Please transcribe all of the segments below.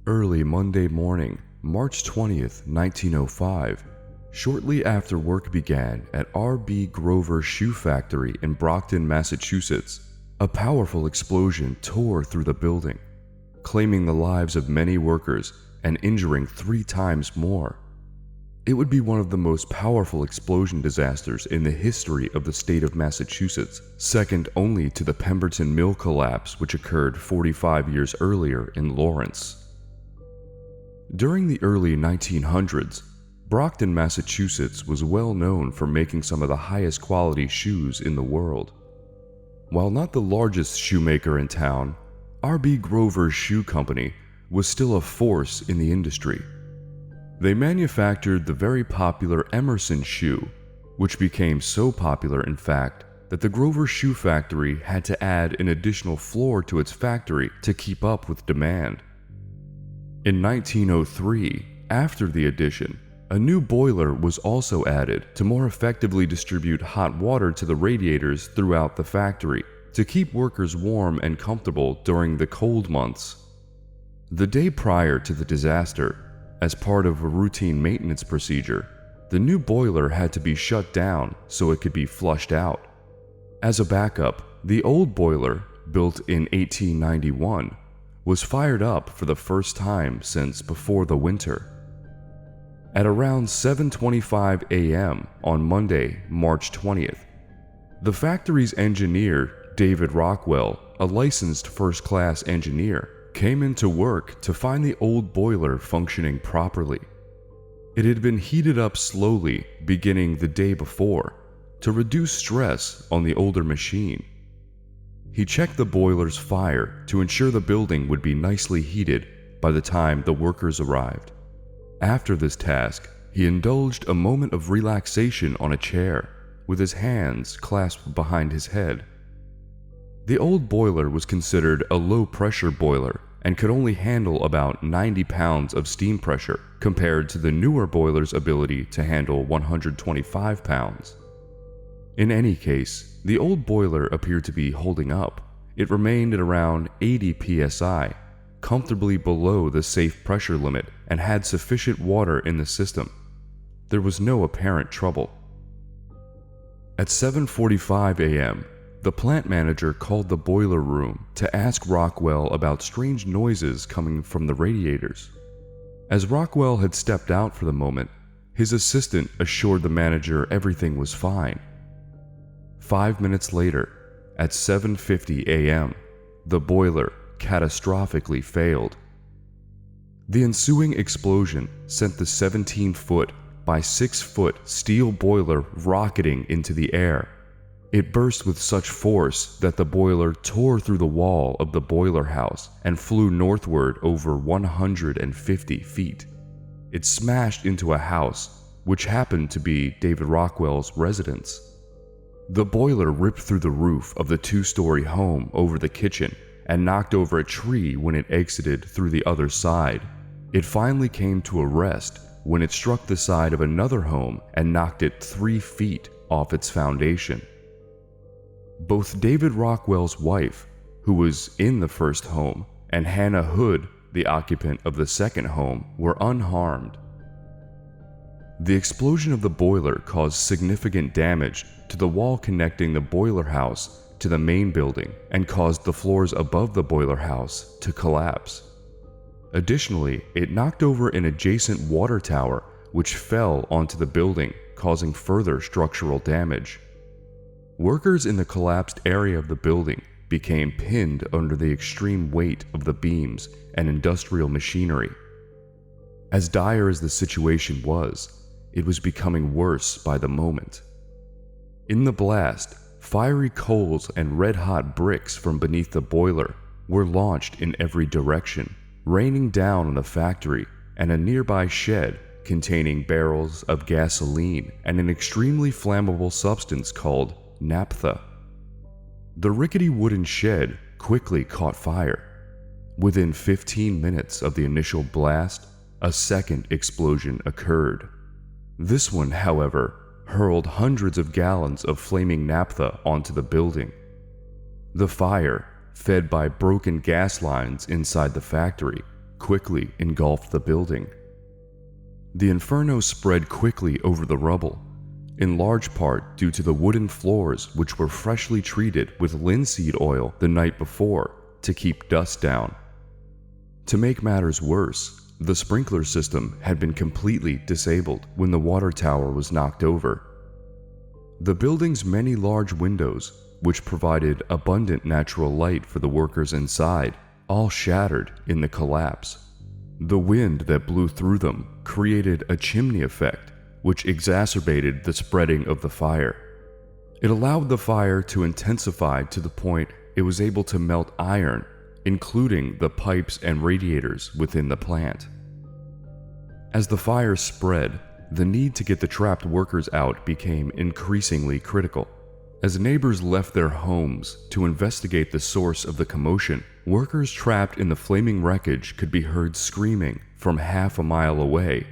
Early Monday morning, March 20th, 1905, shortly after work began at R.B. Grover's shoe factory in Brockton, Massachusetts, a powerful explosion tore through the building, claiming the lives of many workers and injuring 3 times more. It would be one of the most powerful explosion disasters in the history of the state of Massachusetts, second only to the Pemberton Mill collapse, which occurred 45 years earlier in Lawrence. During the early 1900s, Brockton, Massachusetts was well known for making some of the highest quality shoes in the world. While not the largest shoemaker in town, R.B. Grover's Shoe Company was still a force in the industry. They manufactured the very popular Emerson shoe, which became so popular, in fact, that the Grover Shoe Factory had to add an additional floor to its factory to keep up with demand. In 1903, after the addition, a new boiler was also added to more effectively distribute hot water to the radiators throughout the factory to keep workers warm and comfortable during the cold months. The day prior to the disaster, as part of a routine maintenance procedure, the new boiler had to be shut down so it could be flushed out. As a backup, the old boiler, built in 1891, was fired up for the first time since before the winter. At around 7:25 a.m. on Monday, March 20th, the factory's engineer, David Rockwell, a licensed first-class engineer, came into work to find the old boiler functioning properly. It had been heated up slowly beginning the day before to reduce stress on the older machine. He checked the boiler's fire to ensure the building would be nicely heated by the time the workers arrived. After this task, he indulged a moment of relaxation on a chair with his hands clasped behind his head. The old boiler was considered a low-pressure boiler and could only handle about 90 pounds of steam pressure compared to the newer boiler's ability to handle 125 pounds. In any case, the old boiler appeared to be holding up. It remained at around 80 psi, comfortably below the safe pressure limit, and had sufficient water in the system. There was no apparent trouble. At 7:45 a.m., the plant manager called the boiler room to ask Rockwell about strange noises coming from the radiators. As Rockwell had stepped out for the moment, his assistant assured the manager everything was fine. 5 minutes later, at 7:50 a.m., the boiler catastrophically failed. The ensuing explosion sent the 17-foot by 6-foot steel boiler rocketing into the air. It burst with such force that the boiler tore through the wall of the boiler house and flew northward over 150 feet. It smashed into a house, which happened to be David Rockwell's residence. The boiler ripped through the roof of the 2-story home over the kitchen and knocked over a tree when it exited through the other side. It finally came to a rest when it struck the side of another home and knocked it 3 feet off its foundation. Both David Rockwell's wife, who was in the first home, and Hannah Hood, the occupant of the second home, were unharmed. The explosion of the boiler caused significant damage to the wall connecting the boiler house to the main building and caused the floors above the boiler house to collapse. Additionally, it knocked over an adjacent water tower, which fell onto the building, causing further structural damage. Workers in the collapsed area of the building became pinned under the extreme weight of the beams and industrial machinery. As dire as the situation was, it was becoming worse by the moment. In the blast, fiery coals and red-hot bricks from beneath the boiler were launched in every direction, raining down on the factory and a nearby shed containing barrels of gasoline and an extremely flammable substance called naphtha. The rickety wooden shed quickly caught fire. Within 15 minutes of the initial blast, a second explosion occurred. This one, however, hurled hundreds of gallons of flaming naphtha onto the building. The fire, fed by broken gas lines inside the factory, quickly engulfed the building. The inferno spread quickly over the rubble, in large part due to the wooden floors which were freshly treated with linseed oil the night before to keep dust down. To make matters worse, the sprinkler system had been completely disabled when the water tower was knocked over. The building's many large windows, which provided abundant natural light for the workers inside, all shattered in the collapse. The wind that blew through them created a chimney effect, which exacerbated the spreading of the fire. It allowed the fire to intensify to the point it was able to melt iron, including the pipes and radiators within the plant. As the fire spread, the need to get the trapped workers out became increasingly critical. As neighbors left their homes to investigate the source of the commotion, workers trapped in the flaming wreckage could be heard screaming from half a mile away.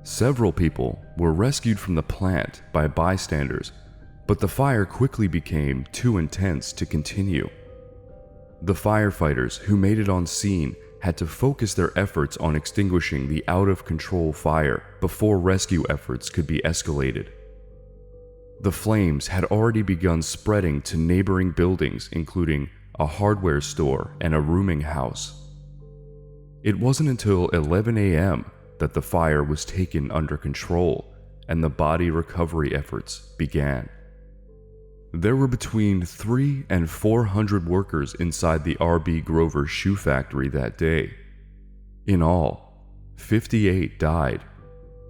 Several people were rescued from the plant by bystanders, but the fire quickly became too intense to continue. The firefighters who made it on scene had to focus their efforts on extinguishing the out-of-control fire before rescue efforts could be escalated. The flames had already begun spreading to neighboring buildings, including a hardware store and a rooming house. It wasn't until 11 a.m. that the fire was taken under control and the body recovery efforts began. There were between 300 and 400 workers inside the R.B. Grover shoe factory that day. In all, 58 died,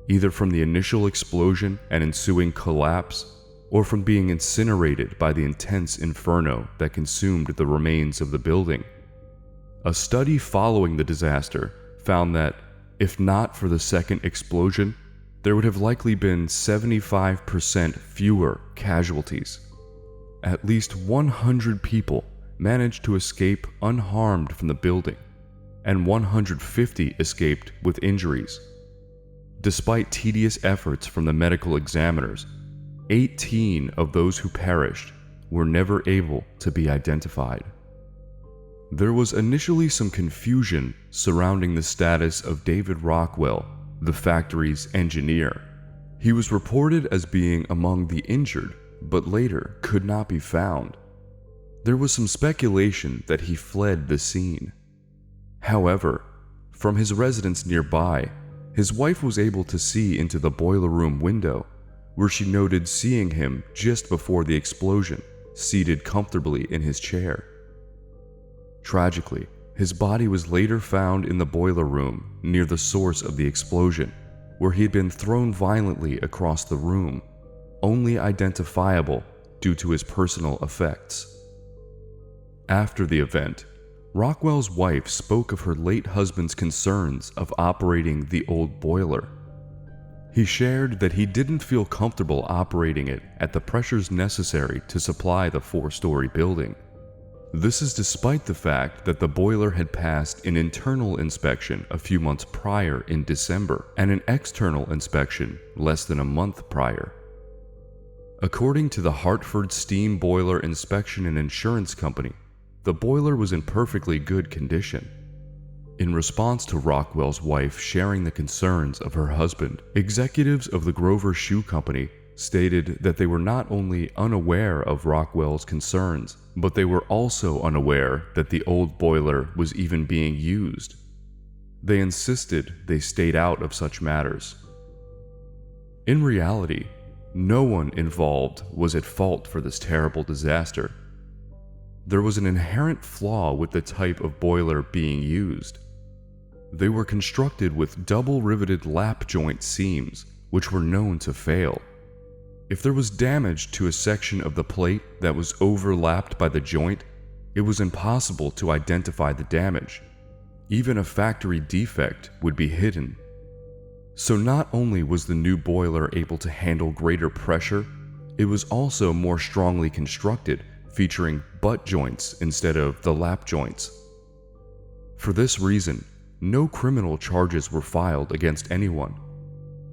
either from the initial explosion and ensuing collapse or from being incinerated by the intense inferno that consumed the remains of the building. A study following the disaster found that, if not for the second explosion, there would have likely been 75% fewer casualties. At least 100 people managed to escape unharmed from the building, and 150 escaped with injuries. Despite tedious efforts from the medical examiners, 18 of those who perished were never able to be identified. There was initially some confusion surrounding the status of David Rockwell, the factory's engineer. He was reported as being among the injured, but later could not be found. There was some speculation that he fled the scene. However, from his residence nearby, his wife was able to see into the boiler room window, where she noted seeing him just before the explosion, seated comfortably in his chair. Tragically, his body was later found in the boiler room near the source of the explosion, where he had been thrown violently across the room, only identifiable due to his personal effects. After the event, Rockwell's wife spoke of her late husband's concerns of operating the old boiler. He shared that he didn't feel comfortable operating it at the pressures necessary to supply the 4-story building. This is despite the fact that the boiler had passed an internal inspection a few months prior in December and an external inspection less than a month prior. According to the Hartford Steam Boiler Inspection and Insurance Company, the boiler was in perfectly good condition. In response to Rockwell's wife sharing the concerns of her husband, executives of the Grover Shoe Company stated that they were not only unaware of Rockwell's concerns, but they were also unaware that the old boiler was even being used. They insisted they stayed out of such matters. In reality, no one involved was at fault for this terrible disaster. There was an inherent flaw with the type of boiler being used. They were constructed with double-riveted lap joint seams, which were known to fail. If there was damage to a section of the plate that was overlapped by the joint, it was impossible to identify the damage. Even a factory defect would be hidden. So not only was the new boiler able to handle greater pressure, it was also more strongly constructed, featuring butt joints instead of the lap joints. For this reason, no criminal charges were filed against anyone.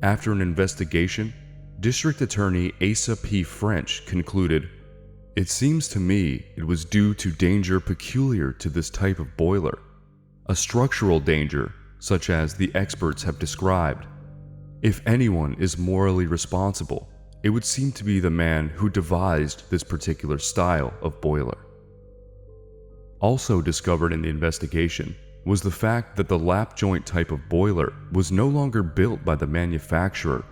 After an investigation, District Attorney Asa P. French concluded, "It seems to me it was due to danger peculiar to this type of boiler, a structural danger such as the experts have described. If anyone is morally responsible, it would seem to be the man who devised this particular style of boiler. Also discovered in the investigation was the fact that the lap joint type of boiler was no longer built by the manufacturer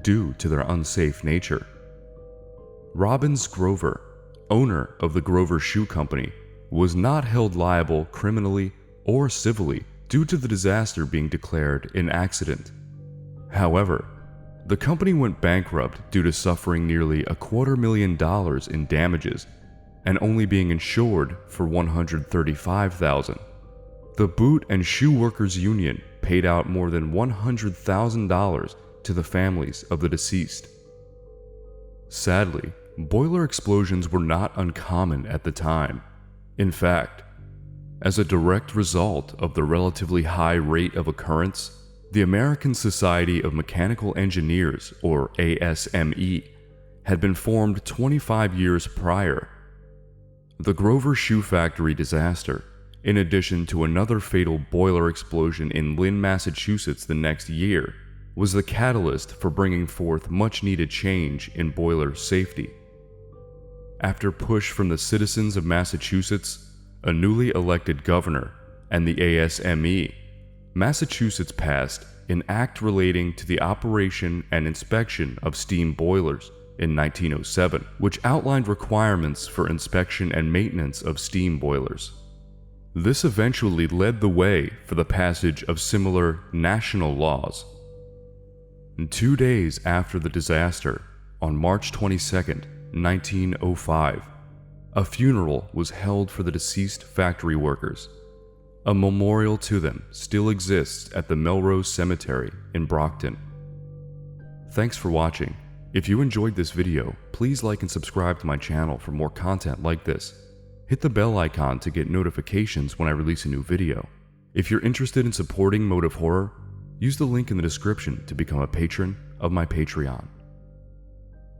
due to their unsafe nature. Robbins Grover, owner of the Grover Shoe Company, was not held liable criminally or civilly due to the disaster being declared an accident. However, the company went bankrupt due to suffering nearly $250,000 in damages and only being insured for $135,000. The Boot and Shoe Workers Union paid out more than $100,000 to the families of the deceased. Sadly, boiler explosions were not uncommon at the time. In fact, as a direct result of the relatively high rate of occurrence, the American Society of Mechanical Engineers, or ASME, had been formed 25 years prior. The Grover Shoe Factory disaster, in addition to another fatal boiler explosion in Lynn, Massachusetts the next year, was the catalyst for bringing forth much-needed change in boiler safety. After push from the citizens of Massachusetts, a newly elected governor, and the ASME, Massachusetts passed an act relating to the operation and inspection of steam boilers in 1907, which outlined requirements for inspection and maintenance of steam boilers. This eventually led the way for the passage of similar national laws. 2 days after the disaster, on March 22, 1905, a funeral was held for the deceased factory workers. A memorial to them still exists at the Melrose Cemetery in Brockton. Thanks for watching. If you enjoyed this video, please like and subscribe to my channel for more content like this. Hit the bell icon to get notifications when I release a new video. If you're interested in supporting Motive Horror, use the link in the description to become a patron of my Patreon.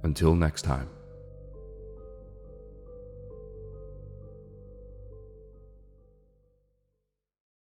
Until next time.